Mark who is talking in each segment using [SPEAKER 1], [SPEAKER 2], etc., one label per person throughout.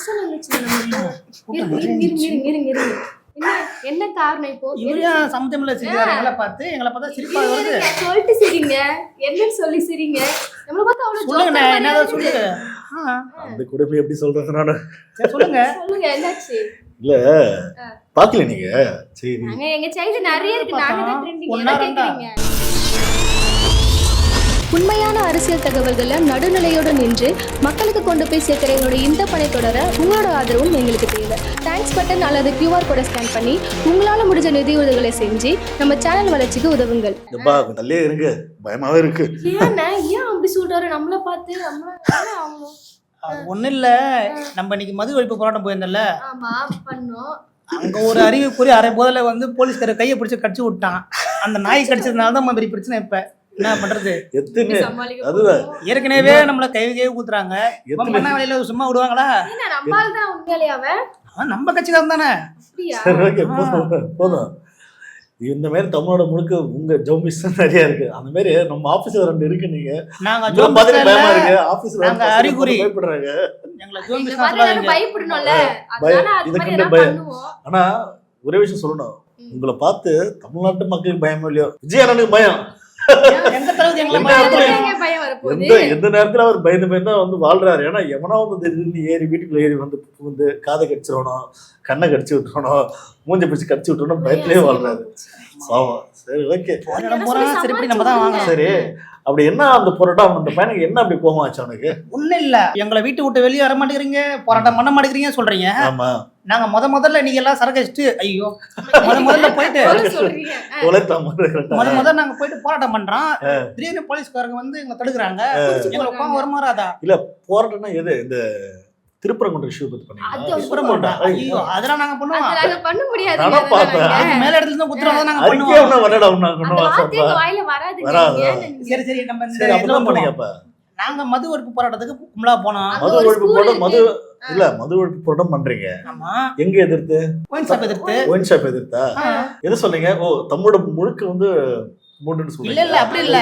[SPEAKER 1] பசங்க இருங்க. என்ன காரணம் இப்போ?
[SPEAKER 2] இவரையா சமுத்திரம்ல சிரிக்கிறாரு எங்களை பார்த்து, எங்களை பார்த்தா சிரிப்பா வருது.
[SPEAKER 1] சொல்லிட்டு சிரிங்க, என்னன்னு சொல்லி சிரிங்க. நம்மள பார்த்தா அவ்வளவு
[SPEAKER 2] சொல்லுங்க, என்னதான் சொல்லுங்க.
[SPEAKER 3] அந்த குடும்பம் எப்படி சொல்றது நானு?
[SPEAKER 2] சொல்லுங்க
[SPEAKER 1] சொல்லுங்க, என்னாச்சு?
[SPEAKER 3] இல்ல பாக்கல நீங்க? சரி,
[SPEAKER 1] நாங்க எங்க சைடு நிறைய இருக்கு, நாங்க தான் ட்ரெண்டிங். என்ன கேக்குறீங்க? உண்மையான அரசியல் தகவல்களை நடுநிலையோடு நின்று மக்களுக்கு கொண்டு போய் சேர்க்கிற எங்களோட இந்த பணி தொடர உங்களோட ஆதரவும் எங்களுக்கு தேவை. தேங்க்ஸ் பட்டன் அல்லது QR கோடை ஸ்கேன் பண்ணி உங்களால் முடிஞ்ச நிதியுதவிகளை செஞ்சு நம்ம சேனல் வளர்ச்சிக்கு உதவுங்கள்.
[SPEAKER 3] நல்லே இருக்கு, பயமாவே இருக்கு.
[SPEAKER 1] ஏன் அப்படி சொல்றாரு? நம்மள பார்த்து
[SPEAKER 2] ஒன்னும் இல்ல, நம்ம இன்னைக்கு மது ஒழிப்பு போராட்டம் போயிருந்தோம்ல,
[SPEAKER 1] ஆமா பண்ணோம்.
[SPEAKER 2] அங்க ஒரு அறிவிப்புரி அரை போதில் வந்து போலீஸ்கார கையை பிடிச்சி கடிச்சு விட்டான். அந்த நாய் கடிச்சதுனால தான் பெரிய பிரச்சனை. இப்ப என்ன பண்றது?
[SPEAKER 3] அதுதான்
[SPEAKER 2] ஏற்கனவே நம்மள கையே ஊத்துறாங்க. வேலையில சும்மா விடுவாங்களா? நம்ம கட்சிக்காரன் தானே.
[SPEAKER 3] போதும். இந்த மாதிரி தமிழோட முழுக்க உங்க ஜோம்பிஸ் நிறைய இருக்கு. அந்த மாதிரி நம்ம ஆபீஸ்ல 2 இருக்கு. நீங்க பயமா இருக்கு ஆபீஸ்ல
[SPEAKER 2] அறிகுறி
[SPEAKER 3] பயப்படுறாங்க.
[SPEAKER 1] இதுக்கு பயம்.
[SPEAKER 3] ஆனா ஒரே விஷயம் சொல்லணும், உங்களை பார்த்து தமிழ்நாட்டு மக்களுக்கு பயமா இல்லையோ, விஜயனுக்கு பயம். எந்த நேரத்துல அவர் பயந்து பயந்து வந்து வாழ்றாரு. ஏன்னா எவனா வந்து ஏறி வீட்டுக்குள்ள ஏறி வந்து புகுந்து காதை கடிச்சிடணும், கண்ணை கடிச்சு விட்டுறணும், மூஞ்ச பிடிச்சி கடிச்சு விட்டுறணும், பயத்திலேயே வாழ்றாரு. சரி, ஓகே, சரி. அப்படி என்ன அந்த போராட்டம், அந்த பையனுக்கு என்ன அப்படி கோவம் ஆச்சு அவனுக்கு?
[SPEAKER 2] ஒண்ணும் இல்ல, எங்களை வீட்டு விட்டு வெளியே வர மாட்டேங்கிறீங்க, போராட்டம் பண்ண மாட்டேங்கிறீங்க சொல்றீங்க.
[SPEAKER 3] ஆமா,
[SPEAKER 2] நாங்க முதல்ல நீங்க எல்லாம் சரக்கு வச்சுட்டு ஐயோ முதல்ல போயிட்டு முதல்ல நாங்க போயிட்டு போராட்டம் பண்றோம். திடீர்னு போலீஸ்காரங்க வந்து எங்களை தடுக்கிறாங்க. எங்களுக்கு கோவம் வருமாறாதா?
[SPEAKER 3] இல்ல, போராட்டம்னா எது? இந்த திருப்பரங்குன்ற இஷ்யூ பத்தி பண்ணீங்க.
[SPEAKER 2] ஐயோ அதெல்லாம் நாங்க பண்ணுவோம்.
[SPEAKER 1] அதெல்லாம் பண்ண முடியாது.
[SPEAKER 3] நான் பார்த்தேன்
[SPEAKER 2] மேல இடத்துல இருந்து குத்துறத நாங்க
[SPEAKER 3] அறிக்கை
[SPEAKER 2] பண்ணுவோம்.
[SPEAKER 1] வாயில வராது.
[SPEAKER 2] சரி சரி, நம்ம
[SPEAKER 3] சரி அப்படிதான் பண்ணீங்க. அப்ப
[SPEAKER 2] நாங்க மது ஒழிப்பு போராட்டத்துக்கு கும்பலா போனோம்.
[SPEAKER 3] மது ஒழிப்பு போராட்டம் மது ஒழிப்பு போராட்டம் பண்றீங்க.
[SPEAKER 2] ஆமா,
[SPEAKER 3] எங்க எதிர்த்து?
[SPEAKER 2] ஒயின் ஷாப் எதிர்த்து.
[SPEAKER 3] ஒயின் ஷாப் எதிர்த்தா? எது சொன்னீங்க? ஓ, தமிழோட முழுக்க வந்து மூடுன்னு சொல்றீங்க.
[SPEAKER 2] இல்ல அப்படி இல்ல,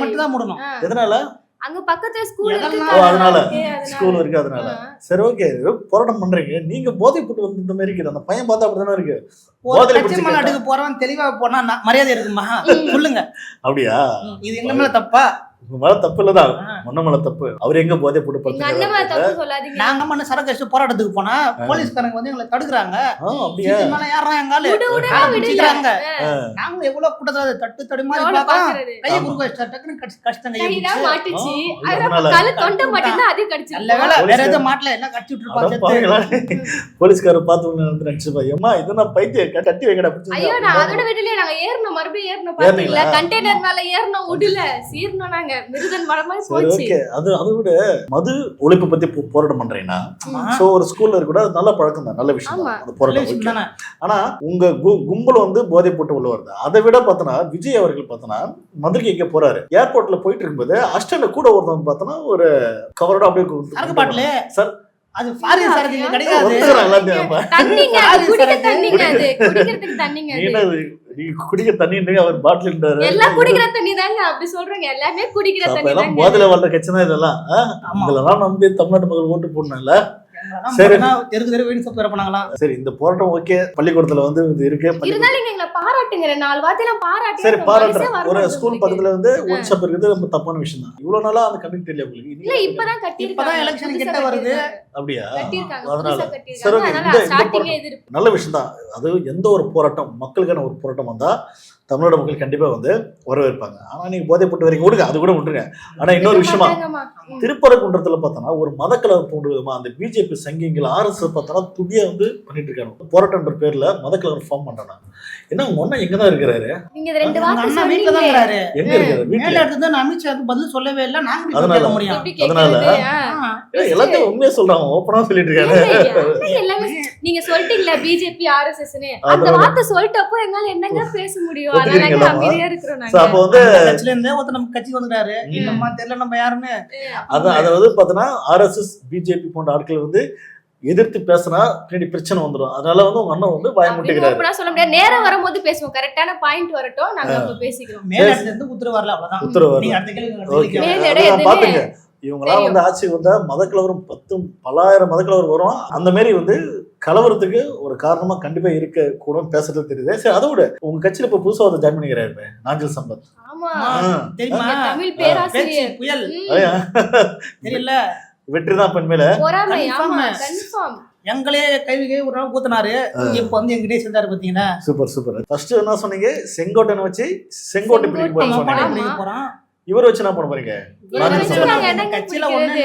[SPEAKER 2] மட்டும் தான் மூடணும்.
[SPEAKER 3] எதனால?
[SPEAKER 1] அங்க பக்கத்துல ஸ்கூல் இருக்கு,
[SPEAKER 3] அதனால ஸ்கூல் இருக்கு, அதனால. சரி, ஓகே, போராட்டம் பண்றீங்க. நீங்க போதை போட்டு வந்து இந்த மாதிரி இருக்குது. அந்த பையன் பார்த்தா அப்படிதானே இருக்கு.
[SPEAKER 2] நாட்டுக்கு போறவன் தெளிவா போனா மரியாதை இருக்குமா? சொல்லுங்க.
[SPEAKER 3] அப்படியா?
[SPEAKER 2] இது எங்க மேல தப்பா?
[SPEAKER 3] உங்க மேல தப்பு இல்லதான், முன்ன மேல தப்பு. அவர் எங்க போதை போட்டு
[SPEAKER 2] நாங்க மண்ணு சரக்கு வச்சு போராட்டத்துக்கு போனா போலீஸ்காரங்க வந்து எங்களை தடுக்குறாங்க.
[SPEAKER 3] அப்படியா?
[SPEAKER 2] யாரும் எங்கால பிடிக்கிறாங்க. நாங்க எவ்வளவு கூட்டத்துல தட்டு தடு மாதிரி பார்த்தோம். கையை குறுக்க வச்சா டக்குன்னு கஷ்டம்
[SPEAKER 1] மாட்டுச்சு. அதனால தொண்டை மட்டும் அது கடிச்சு.
[SPEAKER 2] நல்ல வேளை வேற எதுவும் மாட்டல, எல்லாம் கடிச்சு விட்டுருப்பாங்க.
[SPEAKER 3] போலீஸ்காரர் பார்த்து நினைச்சுப்பா, ஏமா இதெல்லாம் பைத்திய கட்டி வைக்கடா.
[SPEAKER 1] ஐயோ, நான் அதோட வீட்டுலயே நாங்க ஏறணும், மறுபடியும் ஏறணும். பாத்தீங்களா, கண்டெய்னர் மேல ஏறணும், உடல சீர்னோம். நாங்க மிருகன் மரம் மாதிரி போச்சு.
[SPEAKER 3] அதை விட மது ஒழிப்பு பத்தி போராட்டம் பண்றீங்கன்னா, சோ ஒரு ஸ்கூல்ல இருக்க கூட நல்ல பழக்கம் தான், நல்ல விஷயம் தான் அந்த போராட்டம். ஆனா உங்க கும்பல் வந்து போதை போட்டு உள்ள வருது. அதை விட பார்த்தனா விஜய் அவர்கள் பார்த்தனா மதுரைக்கு எங்க போறாரு, ஏர்போர்ட்ல போயிட்டு இருக்கும்போது அஸ்டன்ல கூட ஒருத்தவங்க பார்த்தனா ஒரு கவரோட அப்படியே
[SPEAKER 2] பாட்டிலே சார், அது ஃபாரின் சரக்கு கிடையாது.
[SPEAKER 1] தண்ணிங்க, குடிக்க தண்ணிங்க, அது குடிக்கிறதுக்கு தண்ணிங்க.
[SPEAKER 3] நீ குடிக்க தண்ணின்றீங்க, அவர் பாட்டில்ன்றாரு.
[SPEAKER 1] எல்லாம் குடிக்கிற தண்ணி தாங்க, அப்படி சொல்றீங்க. எல்லாமே குடிக்கிற தண்ணி தாங்க.
[SPEAKER 3] போதையில வளர்ற கட்சினா இதெல்லாம். இதெல்லாம் நம்பி தமிழ்நாட்டு மக்கள் ஓட்டு போடணும்ல.
[SPEAKER 2] சரி, தெருக்கு தெரு வீடு சப்ளை பண்ணாங்களாம்.
[SPEAKER 3] சரி, இந்த போராட்டம் ஓகே, பள்ளிக்கூடத்துல வந்து இது இருக்கு.
[SPEAKER 1] இருந்தாலும் நீங்க எங்களை பாராட்டுங்க, 4 வார்த்தையில பாராட்டி.
[SPEAKER 3] சரி, பாராட்டுறேன். ஒரு ஸ்கூல் பக்கத்துல வந்து ஒன் ஷாப் இருக்குது, ரொம்ப தப்பான விஷயம் தான். இவ்வளவு நாளா அந்த கமிட்டி தெரியல உங்களுக்கு?
[SPEAKER 1] இல்ல, இப்பதான் கட்டி இருக்காங்க.
[SPEAKER 2] இப்பதான் எலெக்ஷன் கிட்ட வருது.
[SPEAKER 3] அப்படியா?
[SPEAKER 1] கட்டிருக்காங்க,
[SPEAKER 3] அதனால
[SPEAKER 1] சரி, ஓகே. இந்த ஸ்டார்டிங்கே இது
[SPEAKER 3] நல்ல விஷயம் தான். அது எந்த ஒரு போராட்டம், மக்களுக்கான ஒரு போராட்டம் வந்தா தமிழோட மக்கள் கண்டிப்பா வந்து வரவேற்பாங்க. ஆனா நீங்க போதை போட்டு வரீங்க, விடுங்க, அது கூட விட்டுருங்க. ஆனா இன்னொரு விஷயமா, திருப்பரங்குன்றத்துல பார்த்தோன்னா ஒரு மத கலவரம் தூண்டு விதமா அந்த பிஜேபி சங்கிகள் RSS பார்த்தோன்னா துடியா வந்து பண்ணிட்டு இருக்காங்க. போராட்டம்ன்ற பேர்ல மத கலவரம் ஃபார்ம் பண்றாங்க. என்ன உங்க ஒண்ணா இங்கதான் இருக்கிறாரு?
[SPEAKER 1] நீங்க 2 வார்த்தை
[SPEAKER 2] வீட்டுல தான் இருக்காரு.
[SPEAKER 3] எங்க இருக்காரு?
[SPEAKER 2] வீட்டுல இருந்து அமித்ஷா பதில் சொல்லவே இல்லை. நாங்க கேட்க முடியும்.
[SPEAKER 3] அதனால எல்லாத்தையும் உண்மையா சொல்றாங்க, ஓப்பனா சொல்லிட்டு இருக்காரு.
[SPEAKER 1] எல்லாமே நீங்க சொல்லிட்டீங்களா பிஜேபி RSSன்னு, அந்த வார்த்தை சொல்லிட்டப்போ எங்களால என்னங்க பேச முடியும்? அதனால அமைதியா இருக்கிறோம் நாங்க.
[SPEAKER 3] அப்ப வந்து
[SPEAKER 2] கட்சில இருந்தே ஒருத்தர் நம்ம கட்சிக்கு வந்துட்டாரு, இன்னமா தெரியல நம்ம யாருன்னு.
[SPEAKER 3] அதாவது பார்த்தோன்னா RSS பிஜேபி போன்ற ஆட்கள் வந்து எதிர்த்து பேசினா பின்னாடி பிரச்சனை வந்துடும். அதனால வந்து உங்க அண்ணன் வந்து பயமுட்டிக்கிறாரு.
[SPEAKER 1] சொல்ல முடியாது, நேரம் வரும்போது பேசுவோம். கரெக்டான பாயிண்ட் வரட்டும், நாங்க அப்ப பேசிக்கிறோம்.
[SPEAKER 2] மேல இடத்துல இருந்து உத்தரவு வரல, அவ்வளவுதான்.
[SPEAKER 3] உத்தரவு
[SPEAKER 2] நீங்க அடுத்த கேள்வி
[SPEAKER 3] பாத்துங்க. இவங்களாம் வந்து ஆட்சிக்கு வந்தா மதக்கலவரம் 10 பல்லாயிரம் மதக்கலவரம் வரும். அந்த மாதிரி வந்து கலவரத்துக்கு ஒரு காரணமா கண்டிப்பா இருக்க கூட பேசுறது தெரியுது. சரி, அதை விட உங்க கட்சியில இப்ப புதுசா வந்து ஜாயின் பண்ணிக்கிறாரு நாஞ்சில் சம்பத்.
[SPEAKER 1] ஆமா
[SPEAKER 2] தெரியுமா?
[SPEAKER 1] தமிழ்
[SPEAKER 2] பேச்சு
[SPEAKER 1] பேராசிரியர்
[SPEAKER 2] புயல் தெரியல.
[SPEAKER 3] வெற்றிதான் பெண்மையில
[SPEAKER 1] பொறாமை. ஆமா
[SPEAKER 2] Confirm.
[SPEAKER 1] கன்ஃபார்ம்.
[SPEAKER 2] எங்களே கைவிகை ஒரு நாள் ஊத்துனாரு. இப்ப வந்து எங்கிட்டே சேர்ந்தாரு பாத்தீங்கன்னா.
[SPEAKER 3] Super super. ஃபர்ஸ்ட் என்ன சொன்னீங்க? செங்கோட்டையை வச்சு செங்கோட்டை பிடிக்க போறேன்னு சொன்னீங்க.
[SPEAKER 1] ஆமா.
[SPEAKER 2] போறான்.
[SPEAKER 3] இவரை வச்சு என்ன பண்ண போறீங்க?
[SPEAKER 2] கட்சியில ஒண்ணு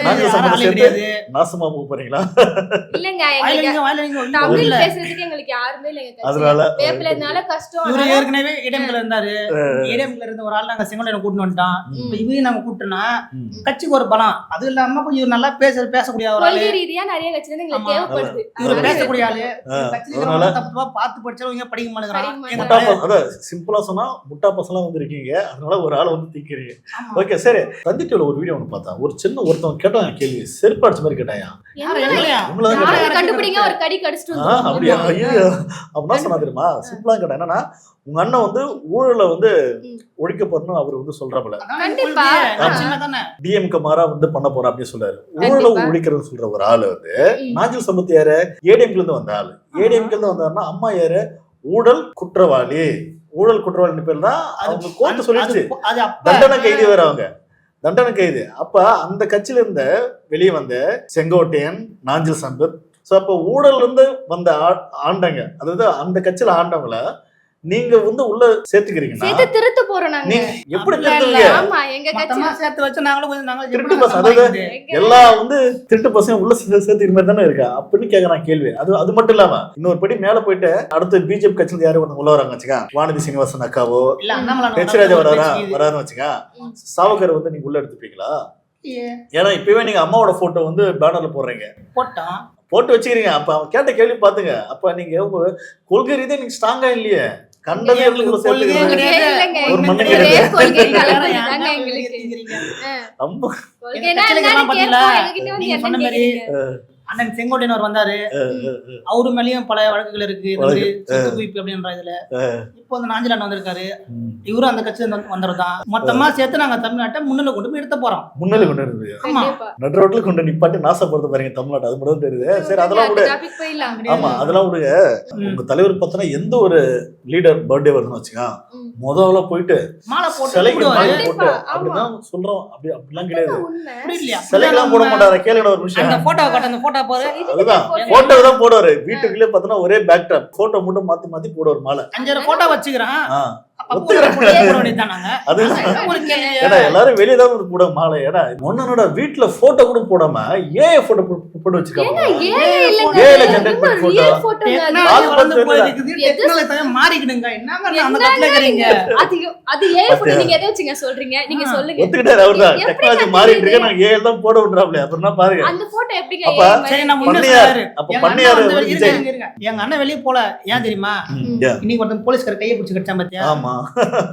[SPEAKER 3] நாஞ்சில் சம்பத்
[SPEAKER 2] பேச
[SPEAKER 3] சேர்த்து நாசமா போக போறீங்களா?
[SPEAKER 1] இல்லங்க எங்களுக்கு தமிழ்
[SPEAKER 2] இல்ல.
[SPEAKER 1] பேசுறதுக்கு எங்களுக்கு யாருமே இல்லங்க.
[SPEAKER 3] அதனால
[SPEAKER 1] வேப்பிலனால கஷ்டம்.
[SPEAKER 2] இவரு ஏற்கனவே ஏடிஎம்ல இருந்தாரு. ஏடிஎம்ல இருந்த ஒரு ஆள் நாங்க செங்கோட்டையில கூட்டிட்டு வந்துட்டோம். இப்ப இவரையும் நாங்க கூட்டினா கட்சிக்கு ஒரு பலம். அது இல்லாம கொஞ்சம் இவர் நல்லா பேசக்கூடிய ஒரு ஆளு.
[SPEAKER 1] கொள்கை ரீதியா நிறைய கட்சில இருந்து எங்களுக்கு தேவைப்படுது.
[SPEAKER 2] இவர் பேசக்கூடிய ஆளு. கட்சியில
[SPEAKER 3] அதனால
[SPEAKER 2] தப்பா பார்த்து படிச்சவங்க படிக்க மாட்டேங்கிறான்.
[SPEAKER 3] முட்டா அதான் சிம்பிளா சொன்னா முட்டா பசங்களா வந்து இருக்கீங்க. அதனால ஒரு ஆளை வந்து தீக்கிறீங்க. ஓகே சரி. தந்தி டிவில ஒரு வீடியோ ஒன்று பார்த்தா ஒரு சின்ன ஒருத்தவங்க கேட்டாங்க கேள்வி, செருப்பு அடிச்ச மாதிரி கேட்டாயா?
[SPEAKER 1] கண்டுபிடிங்க ஒரு கடி கடிச்சிட்டு
[SPEAKER 3] அப்படியா? ஐயோ அப்படின்னா சொன்னா தெரியுமா? சிம்பிளா கேட்டா என்னன்னா, உங்க அண்ணன் வந்து ஊழல வந்து ஒழிக்க போறணும் அவர் வந்து சொல்றாப்புல.
[SPEAKER 1] கண்டிப்பா.
[SPEAKER 3] டிஎம்கே மாரா வந்து பண்ண போறா அப்படின்னு சொல்றாரு. ஊழல ஒழிக்கிறது சொல்ற ஒரு ஆளு வந்து நாஞ்சில் சம்பத் யாரு? ஏடிஎம்ல இருந்து வந்த ஆளு. ஏடிஎம்ல இருந்து வந்தாருன்னா அம்மா யாரு? ஊழல் குற்றவாளி. ஊழல் குற்றவாளி பேர் தான் அவங்க கோர்ட்டு சொல்லிடுச்சு. தண்டனை கைதி வேற, அவங்க தண்டனை கைது. அப்ப அந்த கட்சியில இருந்த வெளியே வந்த செங்கோட்டையன், நாஞ்சில் சம்பத், சோ அப்ப ஊழல் இருந்து வந்த ஆண்டங்க, அதாவது அந்த கட்சியில ஆண்டவங்கள நீங்க வந்து உள்ள சேர்த்துக்கிறீங்க.
[SPEAKER 1] சேர்த்து திருத்த போறோம் நாங்க.
[SPEAKER 3] நீங்க எப்படி திருத்துவீங்க?
[SPEAKER 1] ஆமா எங்க கட்சில
[SPEAKER 2] சேர்த்து வச்சு நாங்களும் கொஞ்சம் நாங்க
[SPEAKER 3] திருட்டு பசங்க, அதாவது எல்லா வந்து திருட்டு பசங்க உள்ள சேர்த்துக்கிற மாதிரி தானே இருக்கா அப்படின்னு கேக்குறான் கேள்வி. அது மட்டும் இல்லாம இன்னொரு படி மேல போயிட்டு அடுத்து பிஜேபி கட்சியில யாரும் ஒருத்தவங்க உள்ள வராங்க வச்சுக்கா, வானதி சீனிவாசன் அக்காவோ ஹெச்ராஜா வரான்னு வச்சுக்கா, சாவகர் வந்து நீங்க உள்ள எடுத்துப்பீங்களா? ஏன்னா இப்பவே நீங்க அம்மாவோட போட்டோ வந்து பேனர்ல போடுறீங்க, போட்டு வச்சுக்கிறீங்க. அப்ப அவன் கேட்ட கேள்வி பாத்துங்க. அப்ப நீங்க உங்க கொள்கை ரீதியா நீங்க ஸ்ட்ராங்கா இல்லையே, கண்டதே ஒரு மண்ணு
[SPEAKER 2] அண்ணன் செங்கோட்டையன் வந்தாரு. அவரு மேலயும் பல வழக்குகள் இருக்கு சொத்து குவிப்பு அப்படின்ற இதுல. இப்போ வந்து நாஞ்சில் அண்ணன் வந்திருக்காரு. இவரும் அந்த கட்சி வந்துருதான். மொத்தமா சேர்த்து நாங்க தமிழ்நாட்டை முன்னிலை கொண்டு போய் எடுத்த போறோம்.
[SPEAKER 3] முன்னிலை கொண்டு இருக்கு நடு ரோட்ல கொண்டு நிப்பாட்டி நாசப்படுத்த பாருங்க தமிழ்நாடு. அது மட்டும் தெரியுது. சரி அதெல்லாம் விட, ஆமா அதெல்லாம் விடுங்க. உங்க தலைவர் பார்த்தனா எந்த ஒரு லீடர் பர்த்டே வருதுன்னு வச்சுக்கா, முதல்ல போயிட்டு
[SPEAKER 2] மாலை
[SPEAKER 3] சிலைக்கு மாலை போட்டு அப்படிதான் சொல்றோம். அப்படிலாம் கிடையாது. சிலைக்கெல்லாம் போட மாட்டாரு. கேளுங்க ஒரு விஷயம்.
[SPEAKER 2] அந்த போட்டோ காட்ட, அந்த போட்டோ பாரு.
[SPEAKER 3] அதுதான் போட்டோ தான் போடுவாரு. வீட்டுக்குள்ளே பார்த்தனா ஒரே பேக் ட்ராப் போட்டோ மட்டும் மாத்தி மாத்தி போடுவார் மாலை.
[SPEAKER 2] 5 போட்டோ வச்சுக்கிறான்.
[SPEAKER 3] எல்லாரும் வெளியதான் போட மாலை. ஏன்னா ஒன்னோட வீட்டுல போட்டோ கூட போடாம ஏஐ போட்டோ போட்டு வச்சிருக்காங்க. போட விடுறாப்ல. அப்புறம் பாருங்க
[SPEAKER 2] எங்க அண்ணன் வெளியே போல. ஏன் தெரியுமா? இன்னைக்கு ஒருத்தன் போலீஸ்கார கையை பிடிச்சு கட்டான் பாத்தியா?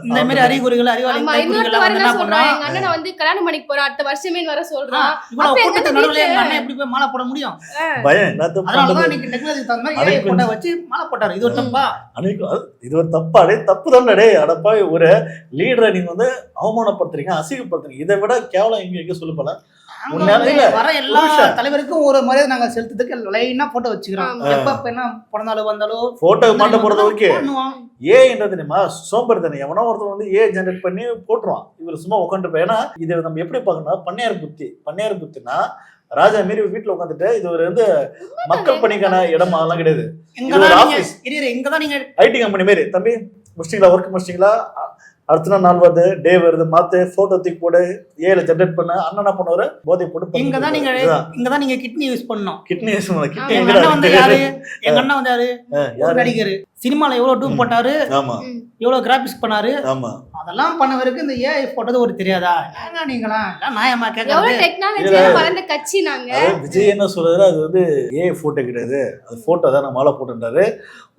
[SPEAKER 2] இந்த மாதிரி அறிகுறிகள்
[SPEAKER 1] அண்ணன் வந்து கல்யாணம் பண்ணிக்கு போறான், அடுத்த வருஷமே வர சொல்றான்.
[SPEAKER 2] எப்படி போய் மாலை போட முடியும்? வச்சு மாலை போட்டாரு. இது ஒரு தப்பா?
[SPEAKER 3] இது ஒரு தப்பா? தப்பு தானே. அடப்பா, ஒரு லீடரை நீங்க வந்து அவமானப்படுத்துறீங்க, அசிங்கப்படுத்துறீங்க. இதை விட கேவலம் எங்க சொல்லப்பல.
[SPEAKER 2] வர எல்லா தலைவருக்கும் ஒரு மரியாதை நாங்க செலுத்துறதுக்கு லைனா போட்டோ வச்சுக்கிறோம். எப்ப என்ன பிறந்தாலும் வந்தாலும் போட்டோ
[SPEAKER 3] மாட்ட போறது ஓகே. என்ன தெரியுமா? சோம்பேறி தானே. எவனோ ஒருத்தன் வந்து ஏ ஜெனரேட் பண்ணி போட்டுருவான். இவர் சும்மா உட்காந்துருப்பேன். ஏன்னா இது நம்ம எப்படி பார்க்கணும்? பண்ணையார் புத்தினா ராஜா மாரி வீட்டுல உட்காந்துட்டு இது ஒரு வந்து மக்கள் பணிக்கான இடமா அதெல்லாம் கிடையாது.
[SPEAKER 2] இங்கதான் நீங்க
[SPEAKER 3] ஐடி கம்பெனி மாரி. தம்பி முடிச்சிங்களா? ஒர்க் முடிச்சிங்களா? அடுத்த நாள் வருது, டே வருது, மாத்து போட்டோ தூக்கி போடு, ஏல ஜெனரேட் பண்ண. அண்ணன் என்ன பண்ணுவாரு? போதை போட்டு
[SPEAKER 2] இங்கதான் நீங்க கிட்னி யூஸ் பண்ணணும்.
[SPEAKER 3] கிட்னி யூஸ் பண்ணலாம். கிட்னி
[SPEAKER 2] எங்க அண்ணன் வந்து யாரு? நடிகர். சினிமால எவ்வளவு டூப் போட்டாரு, எவ்வளவு கிராபிக்ஸ் பண்ணாரு. அதெல்லாம் பண்ணவருக்கு இந்த ஏஐ போட்டது ஒரு தெரியாதா? நீங்களா நியாயமா கேட்கறது?
[SPEAKER 1] கட்சி நாங்க
[SPEAKER 3] விஜய் என்ன சொல்றாரு? அது வந்து ஏஐ போட்டோ கிடையாது, அது போட்டோ தான். நான் மாலை போட்டுட்டாரு.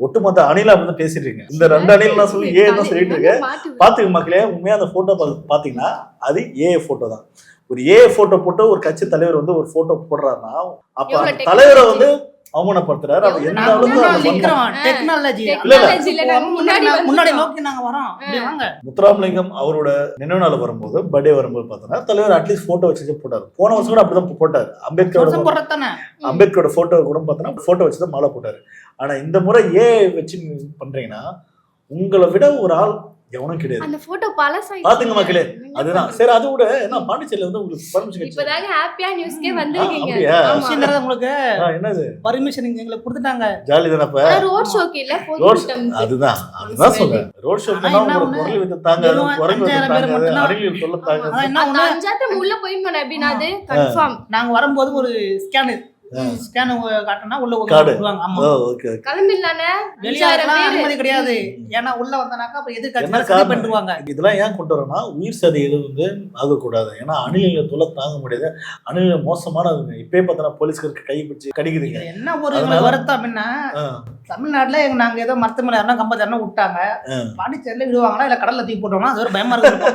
[SPEAKER 3] ஒட்டுமொத்த அணிலா வந்து பேசிட்டு இருக்கேன். இந்த 2 அணில் நான் சொல்லி ஏஐ தான் சொல்லிட்டு இருக்கேன். பாத்துக்க மக்களே, உண்மையா அந்த போட்டோ பாத்தீங்கன்னா அது ஏஐ போட்டோ தான். ஒரு ஏஐ போட்டோ போட்டு ஒரு கட்சி தலைவர் வந்து ஒரு போட்டோ போடுறாருன்னா, அப்ப தலைவரை வந்து அவமானப்படுத்துறாரு. அது எந்த
[SPEAKER 2] நாங்க
[SPEAKER 3] அளவுக்கு
[SPEAKER 2] முன்னாடி
[SPEAKER 3] அது வன்மம்.
[SPEAKER 2] நிக்கிறோம். டெக்னாலஜி
[SPEAKER 1] டெக்னாலஜில நாங்க முன்னாடி
[SPEAKER 2] முன்னாடி
[SPEAKER 1] வந்துட்டோம்.
[SPEAKER 2] நோக்கி நாங்க வரோம். அப்படி வாங்க.
[SPEAKER 3] முத்துராமலிங்கம் அவரோட நினைவு நாள் வரும்போது, பர்த்டே வரும்போது பார்த்தோன்னா தலைவர் அட்லீஸ்ட் போட்டோ வச்சு போட்டாரு. போன வருஷம் கூட அப்படிதான் போட்டாரு.
[SPEAKER 2] வருஷம் போடுறதானே.
[SPEAKER 3] அம்பேத்கரோட போட்டோ கூட பார்த்தோன்னா போட்டோ வச்சு தான் மாலை போட்டாரு. ஆனா இந்த முறை ஏன் வச்சு பண்றீங்கன்னா, உங்களை விட ஒரு ஆள் எவனும் கிடையாது.
[SPEAKER 1] அந்த போட்டோ பழசாயிடுச்சு.
[SPEAKER 3] பாத்துங்க மக்களே, அதுதான் சரி. அது விட என்ன பாண்டிச்சேரியில வந்து உங்களுக்கு பர்மிஷன் கிடைச்சு.
[SPEAKER 1] இப்பதாங்க ஹாப்பியா நியூஸ்க்கே வந்திருக்கீங்க.
[SPEAKER 3] அப்படியா?
[SPEAKER 1] ஆமா.
[SPEAKER 2] விஷயம்ன்றது உங்களுக்கு
[SPEAKER 3] என்னது
[SPEAKER 2] பர்மிஷன் எங்களுக்கு கொடுத்துட்டாங்க.
[SPEAKER 3] ஜாலி தானப்ப.
[SPEAKER 1] ஆனா ரோட் ஷோக்கு இல்ல
[SPEAKER 3] ரோட்
[SPEAKER 1] பொதுக்கூட்டம்.
[SPEAKER 3] அதுதான் சொல்றேன். ரோட் ஷோ
[SPEAKER 2] ஆனா என்ன
[SPEAKER 3] உங்களுக்கு குரல் வித்து தாங்க,
[SPEAKER 2] வெறும்
[SPEAKER 3] குரங்கு வித்து
[SPEAKER 2] 5000 பேர்
[SPEAKER 3] தாங்க,
[SPEAKER 2] மட்டும்தான்.
[SPEAKER 3] அறிவியல் சொல்ல தாங்க.
[SPEAKER 2] ஆனா என்ன
[SPEAKER 1] அந்த
[SPEAKER 2] ஒண்ணு,
[SPEAKER 1] அஞ்சாயிரத்து உள்ள போயிடணும் அப்படின்னா அது கன்ஃபார்ம்.
[SPEAKER 2] நாங்க வரும்போது ஒரு ஸ்கேன் காட்டினா உள்ள
[SPEAKER 3] கார்டு.
[SPEAKER 2] விடுவாங்க. ஆமா.
[SPEAKER 3] Okay okay.
[SPEAKER 1] கிளம்பிடலானே.
[SPEAKER 2] வெளியாலாம் அனுமதி கிடையாது. ஏன்னா உள்ள வந்தனாக்கா அப்புறம் எதிர்க்கட்சி
[SPEAKER 3] என்ன
[SPEAKER 2] சதி
[SPEAKER 3] காரணம்?
[SPEAKER 2] பண்ணிடுவாங்க.
[SPEAKER 3] இதெல்லாம் ஏன் கொண்டு வரோம்னா, உயிர் சதைகள் வந்து ஆகக்கூடாது. ஏன்னா அணிலிங்க தொல்லை தாங்க முடியாது. அணில மோசமானதுங்க. இப்பயே பார்த்தா போலீஸ்காருக்கு கை பிடிச்சி கடிக்குதுங்க.
[SPEAKER 2] இதுல என்ன ஒரு
[SPEAKER 3] அதனால-
[SPEAKER 2] எங்களுக்கு வருத்தம் அப்படின்னா,
[SPEAKER 3] ஆ.
[SPEAKER 2] தமிழ்நாட்டுல நாங்க ஏதோ மரத்து மேல யாருன்னா கம்பத்து யாருன்னா விட்டாங்க, பாண்டிச்சேரியில விடுவாங்களா இல்ல கடல்ல தூக்கி போட்டோம்னா அது ஒரு பயமா இருக்கு.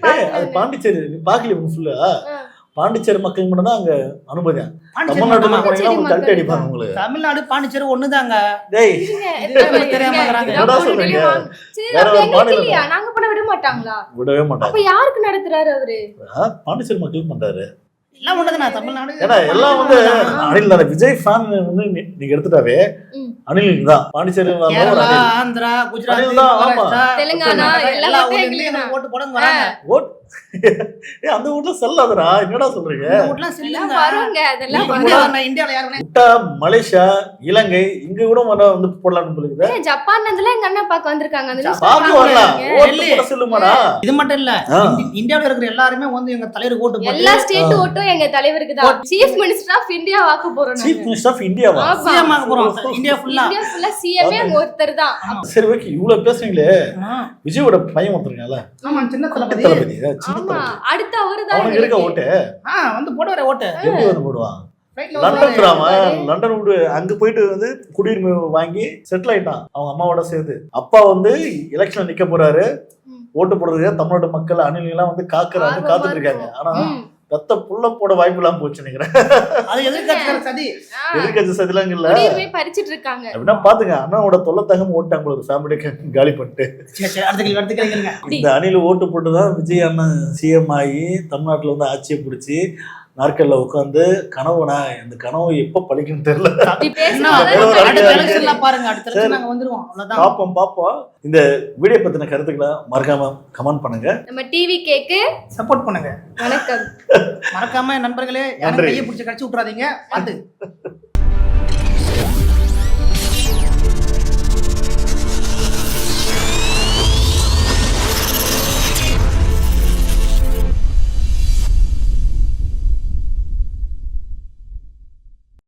[SPEAKER 1] போய்
[SPEAKER 3] அது
[SPEAKER 1] பாருங்க.
[SPEAKER 3] பாண்டிச்சேரி பாக்கல ஃபுல்லா. பாண்டிச்சேரி மக்கள் மட்டும் தான் அங்க அனுமதியா.
[SPEAKER 2] பாண்டிச்சேரி
[SPEAKER 3] தமிழ்நாட்டுல
[SPEAKER 2] மட்டுமா?
[SPEAKER 3] போனீங்கன்னா உங்களுக்கு தட்டி அடிப்பாங்க உங்களுக்கு.
[SPEAKER 2] தமிழ்நாடு பாண்டிச்சேரி ஒண்ணுதாங்க.
[SPEAKER 3] டேய்
[SPEAKER 2] இதுதான் தெரியாம இருக்கிறாங்க.
[SPEAKER 3] என்னடா சொல்றீங்க?
[SPEAKER 1] சரி,
[SPEAKER 3] வேற
[SPEAKER 1] அப்ப
[SPEAKER 3] ஒரு
[SPEAKER 1] எங்களுக்கு
[SPEAKER 3] மாநிலம்
[SPEAKER 1] இல்லையா? நாங்க பண்ண விட மாட்டாங்களா?
[SPEAKER 3] விடவே மாட்டாங்க.
[SPEAKER 1] அப்ப யாருக்கு நடத்துறாரு அவரு?
[SPEAKER 3] பாண்டிச்சேரி மக்கள் பண்றாரு.
[SPEAKER 2] எல்லாம் ஒண்ணுதானே தமிழ்நாடு.
[SPEAKER 3] ஏன்னா எல்லாம் வந்து அனில் தானே. விஜய் ஃபேன் வந்து நீங்க எடுத்துட்டாவே
[SPEAKER 1] ம்.
[SPEAKER 3] அனில் தான். பாண்டிச்சேரி
[SPEAKER 2] கேரளா, ஆந்திரா, குஜராத்,
[SPEAKER 3] அனில் தான், ஆமா.
[SPEAKER 2] மகாராஷ்டிரா,
[SPEAKER 1] தெலுங்கானா
[SPEAKER 2] எல்லா
[SPEAKER 1] எல்லா
[SPEAKER 2] ஊர்லயும் எங்களுக்கு ஓட்டு போடுங்க வராங்க.
[SPEAKER 3] அந்த வீட்டுல செல்லாதடா. என்னடா சொல்றீங்க?
[SPEAKER 2] இந்த ஓட்டுலாம் செல்லுங்க.
[SPEAKER 1] வருங்க அதெல்லாம்
[SPEAKER 2] நீங்க
[SPEAKER 1] வரும்.
[SPEAKER 2] இந்தியாவுல இந்தியாவுல யாருமே
[SPEAKER 3] விட்டா மலேசியா, இலங்கை இங்க கூட வந்து போடலாம்னு சொல்லுது.
[SPEAKER 1] ஏன் ஜப்பான்ல இருந்துலாம் எங்க அண்ணா பாக்க வந்திருக்காங்க. அந்த news
[SPEAKER 3] பாக்க வரலாம்.
[SPEAKER 1] பாருங்க.
[SPEAKER 3] ஓட்டு போட சொல்லுமாடா.
[SPEAKER 2] இது மட்டும் இல்ல,
[SPEAKER 3] ஆ.
[SPEAKER 2] இந்தியாவுல இருக்கிற எல்லாருமே வந்து எங்க தலைவருக்கு ஓட்டு போட்டு
[SPEAKER 1] எல்லா ஸ்டேட் ஓட்டும் எங்க தலைவருக்கு தான். சீஃப் மினிஸ்டர் ஆஃப் இந்தியா வாக்க போறோம்.
[SPEAKER 3] சீஃப் மினிஸ்டர் ஆஃப் இந்தியாவா?
[SPEAKER 1] ஆமா.
[SPEAKER 2] சிஎம் ஆக போறோம் இந்தியா ஃபுல்லா.
[SPEAKER 1] இந்தியா ஃபுல்லா சிஎம்ஏ ஒருத்தர் தான்.
[SPEAKER 3] சரி ஓகே, இவ்வளவு பேசுறீங்களே. விஜயோட பையன் ஒருத்தருங்கல்ல,
[SPEAKER 2] ஆமா, சின்ன தளபதி.
[SPEAKER 3] தளபதி, சின்ன
[SPEAKER 1] ஆமா,
[SPEAKER 3] தளபதி.
[SPEAKER 1] அடுத்து அவருதான்.
[SPEAKER 3] அவனுக்கு இருக்க ஓட்டு
[SPEAKER 2] வந்து போடுவாரு ஓட்டு.
[SPEAKER 3] எப்படி வந்து போடுவான்?
[SPEAKER 2] ஃப்ளைட்ல
[SPEAKER 3] லண்டன்
[SPEAKER 2] வருவாரு.
[SPEAKER 3] கிராம லண்டன் வீடு அங்க போயிட்டு வந்து குடியுரிமை வாங்கி செட்டில் ஆயிட்டான் அவங்க அம்மாவோட சேர்ந்து. அப்பா வந்து எலெக்ஷன்ல நிக்க போறாரு.
[SPEAKER 1] ம்.
[SPEAKER 3] ஓட்டு போடுறதுக்கு தமிழ்நாட்டு மக்கள் அணிலாம் வந்து காக்குறாங்க,
[SPEAKER 1] ஆர்வமா
[SPEAKER 3] காத்துட்டு இருக்காங்க. ஆனா
[SPEAKER 1] ம்.
[SPEAKER 3] ரத்த புள்ள போட வாய்ப்பு இல்லாம போச்சு நினைக்கிறேன்.
[SPEAKER 2] அது எதிர்க்கட்சிக்கார சதி.
[SPEAKER 1] ஆ,
[SPEAKER 3] எதிர்கட்சி சதிலாம் இல்ல.
[SPEAKER 1] குடியுரிமை பறிச்சிட்டு இருக்காங்க.
[SPEAKER 3] அப்படின்னா பாத்துங்க, அண்ணாவோட தொல்லை தகம் ஓட்டாங்க ஒரு ஃபேமிலிக்கு காலி பண்ணிட்டு.
[SPEAKER 2] சரி, அடுத்த கேள்விங்க.
[SPEAKER 3] இந்த அணில ஓட்டு போட்டுதான் விஜய் அண்ணன் சிஎம் ஆகி தமிழ்நாட்டுல வந்து ஆட்சியை பிடிச்சி நாற்கல்ல உட்காந்து கனவுனா இந்த கனவு எப்ப பழிக்குன்னு தெரியல.
[SPEAKER 1] இப்படி
[SPEAKER 2] என்ன,
[SPEAKER 1] பேசும்போது
[SPEAKER 2] அடுத்த எலெக்ஷன்லாம் பாருங்க, அடுத்த எலெக்ஷன் நாங்க வந்துருவோம். அவ்வளவுதான்.
[SPEAKER 3] பாப்போம். இந்த வீடியோ பத்தின கருத்துக்களை மறக்காம கமெண்ட் பண்ணுங்க.
[SPEAKER 1] நம்ம டிவி கேக்கு
[SPEAKER 2] சப்போர்ட் பண்ணுங்க.
[SPEAKER 1] வணக்கம்.
[SPEAKER 2] மறக்காம நண்பர்களே, யாரும்
[SPEAKER 3] நன்றி.
[SPEAKER 2] கையை பிடிச்சி கடிச்சு விட்டுறாதீங்க. பாட்டு